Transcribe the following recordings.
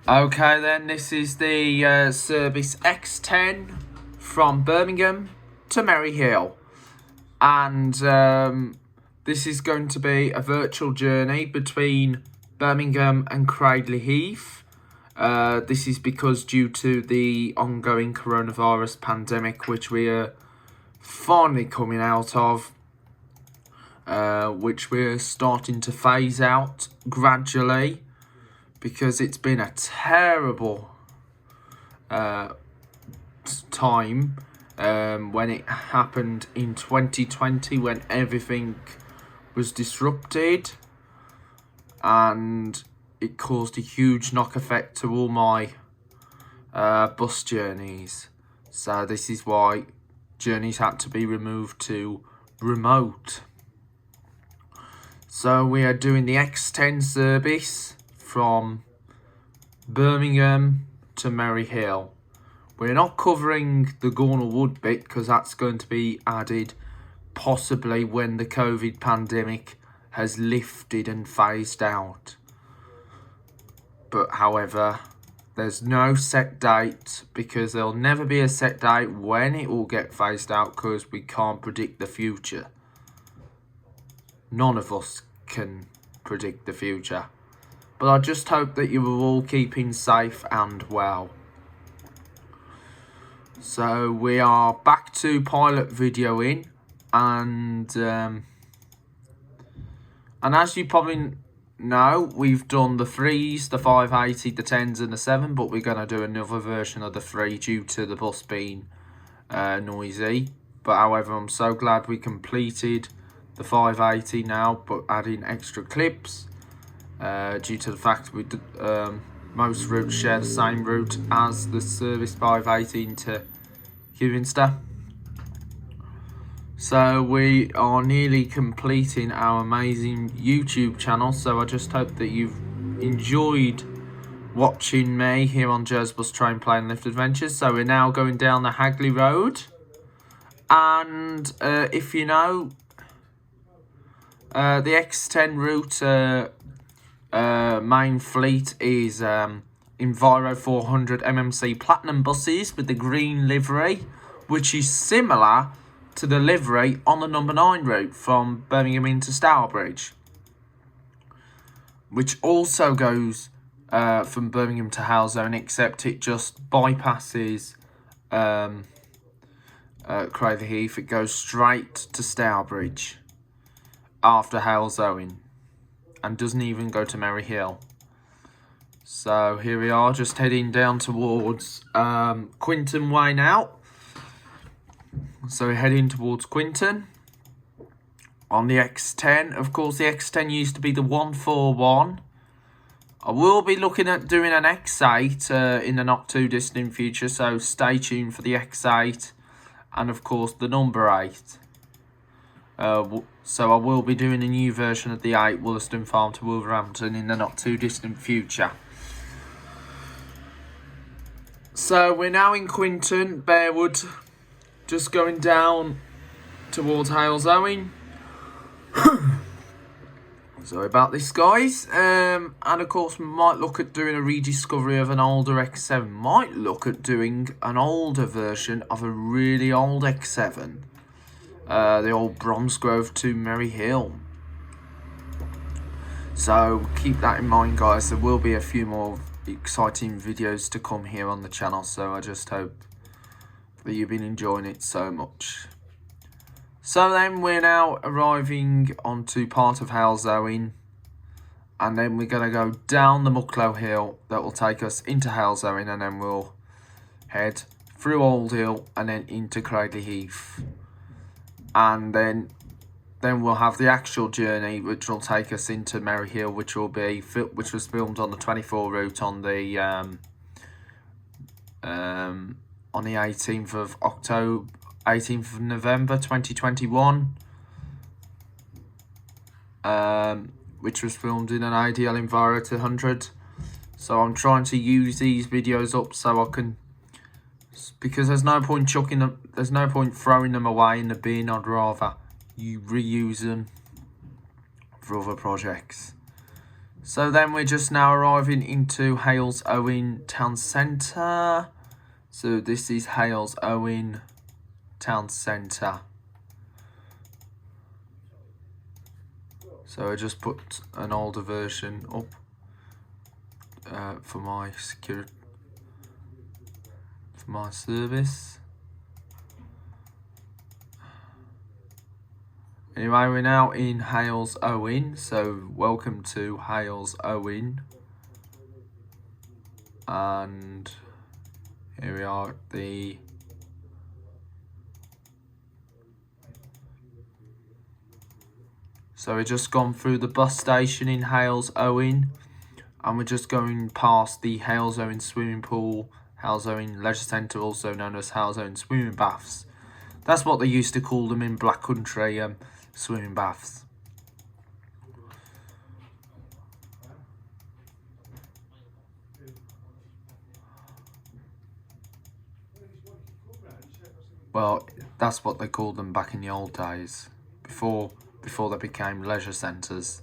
Okay then, this is the service X10 from Birmingham to Merry Hill, and this is going to be a virtual journey between Birmingham and Cradley Heath. This is because due to the ongoing coronavirus pandemic, which we are finally coming out of, which we're starting to phase out gradually, because it's been a terrible time when it happened in 2020, when everything was disrupted and it caused a huge knock effect to all my bus journeys. So this is why journeys had to be removed to remote. So we are doing the X10 service from Birmingham to Merry Hill. We're not covering the Gornal Wood bit because that's going to be added possibly when the COVID pandemic has lifted and phased out. But however, there's no set date, because there'll never be a set date when it will get phased out, because we can't predict the future. None of us can predict the future. But I just hope that you are all keeping safe and well. So we are back to pilot videoing, and as you probably know, we've done the 3s, the 580, the 10s and the 7, but we're going to do another version of the 3 due to the bus being noisy. But however, I'm so glad we completed the 580 now, but adding extra clips. Due to the fact we most routes share the same route as the service 518 to Kidderminster. So we are nearly completing our amazing YouTube channel, so I just hope that you've enjoyed watching me here on Joe's Bus Train Play and Lift Adventures. So we're now going down the Hagley Road, and if you know, the X10 route main fleet is Enviro 400 MMC Platinum buses with the green livery, which is similar to the livery on the number 9 route from Birmingham into Stourbridge, which also goes from Birmingham to Halzone, except it just bypasses Cradley Heath. It goes straight to Stourbridge after Halzone and doesn't even go to Merry Hill. So here we are, just heading down towards Quinton Way now. So we're heading towards Quinton on the X10. Of course, the X10 used to be the 141. I will be looking at doing an X8 in the not too distant future, so stay tuned for the X8 and of course the number 8. So I will be doing a new version of the 8 Wollaston Farm to Wolverhampton in the not too distant future. So we're now in Quinton, Bearwood, just going down towards Halzone. Sorry about this, guys. And of course, we might look at doing a rediscovery of an older X7. Might look at doing an older version of a really old X7. The old Bromsgrove to Merry Hill. So keep that in mind, guys. There will be a few more exciting videos to come here on the channel, so I just hope that you've been enjoying it so much. So then we're now arriving onto part of Halzone, and then we're going to go down the Mucklow Hill that will take us into Halzone, and then we'll head through Old Hill and then into Cradley Heath. And then we'll have the actual journey, which will take us into Merry Hill, which was filmed on the 24 route on the 18th of October, 18th of November 2021, which was filmed in an ADL Enviro 200. So I'm trying to use these videos up so I can, because there's no point chucking them, there's no point throwing them away in the bin. I'd rather you reuse them for other projects. So then we're just now arriving into Hales Owen Town Centre. So this is Hales Owen Town Centre. So I just put an older version up for my security, for my service. Anyway, we're now in Hales Owen, so welcome to Hales Owen. And here we are at the so we've just gone through the bus station in Hales Owen, and we're just going past the Hales Owen swimming pool, Hales Owen Leisure Centre, also known as Hales Owen swimming baths. That's what they used to call them in Black Country, swimming baths. Well, that's what they called them back in the old days, before they became leisure centres.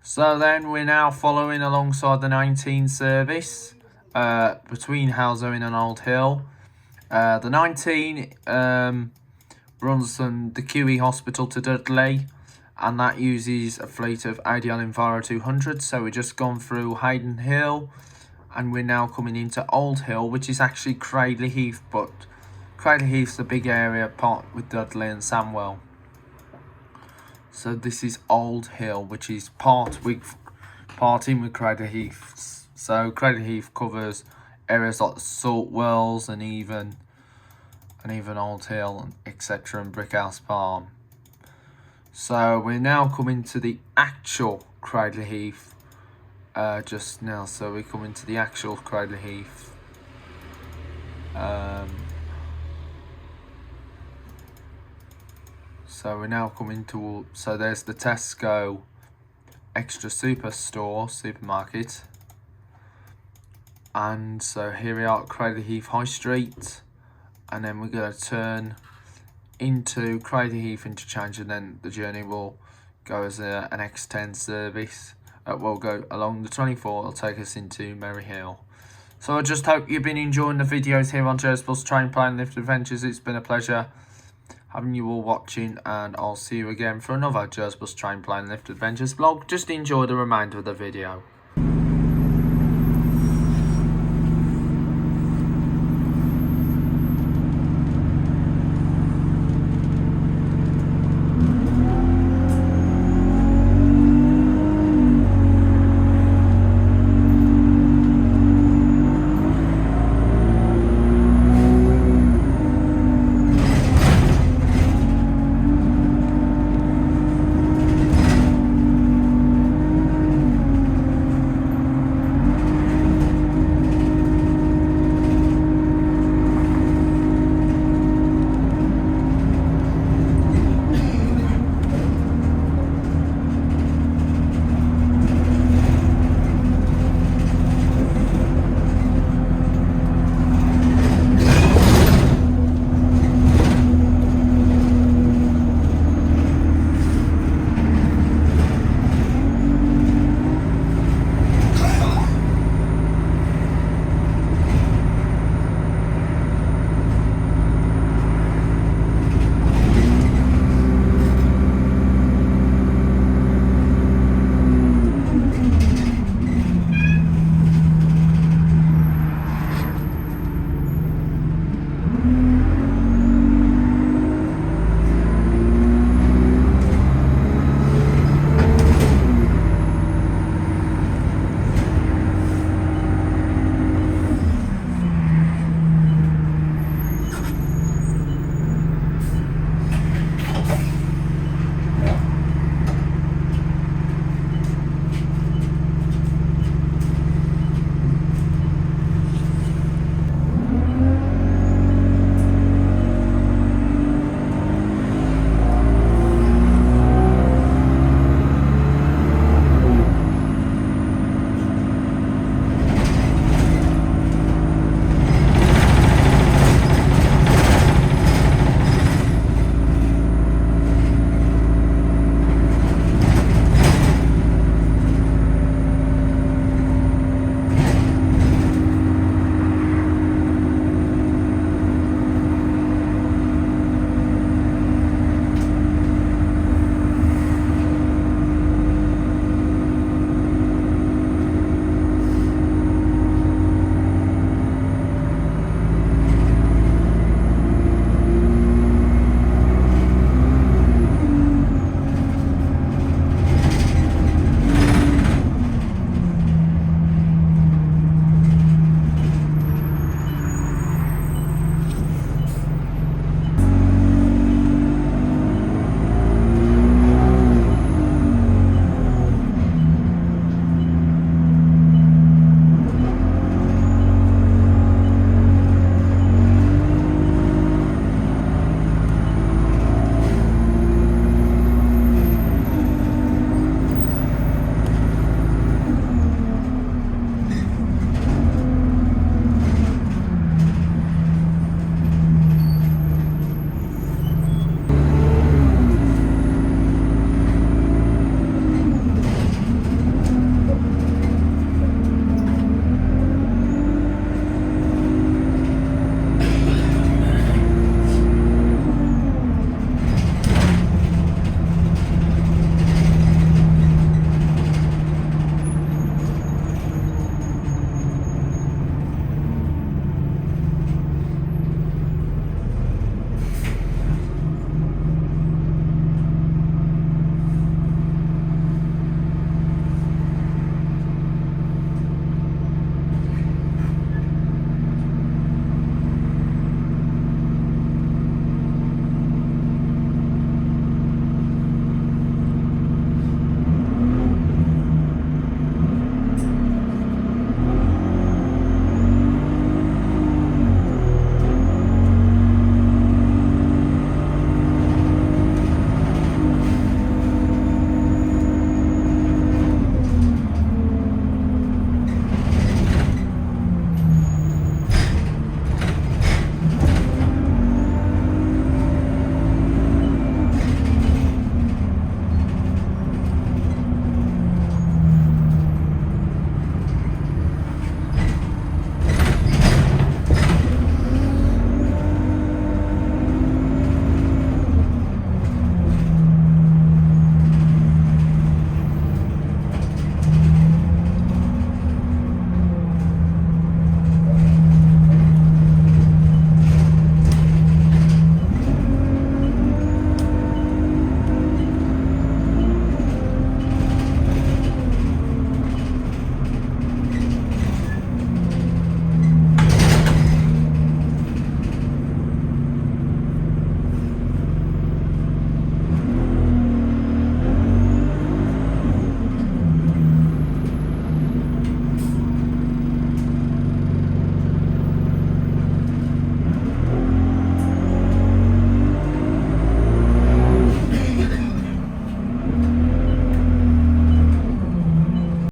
So then we're now following alongside the 19 service between Hales Owen and Old Hill. The 19 runs from the QE Hospital to Dudley, and that uses a fleet of ADL Enviro 200. So we've just gone through Hayden Hill, and we're now coming into Old Hill, which is actually Cradley Heath, but Cradley Heath's a big area part with Dudley and Samwell. So this is Old Hill, which is parting with Cradley Heath. So Cradley Heath covers areas like the Salt Wells and even Old Hill, etc., and Brickhouse Farm. So we're now coming to the actual Cradley Heath just now. So we come into the actual Cradley Heath. So we're now coming to, so there's the Tesco Extra supermarket. And so here we are at Cradley Heath High Street. And then we're going to turn into Cradley Heath interchange, and then the journey will go as an X10 service. We'll go along the 24, it'll take us into Merry Hill. So I just hope you've been enjoying the videos here on Joe's Bus Train Plan Lift Adventures. It's been a pleasure having you all watching, and I'll see you again for another Joe's Bus Train Plan Lift Adventures vlog. Just enjoy the remainder of the video.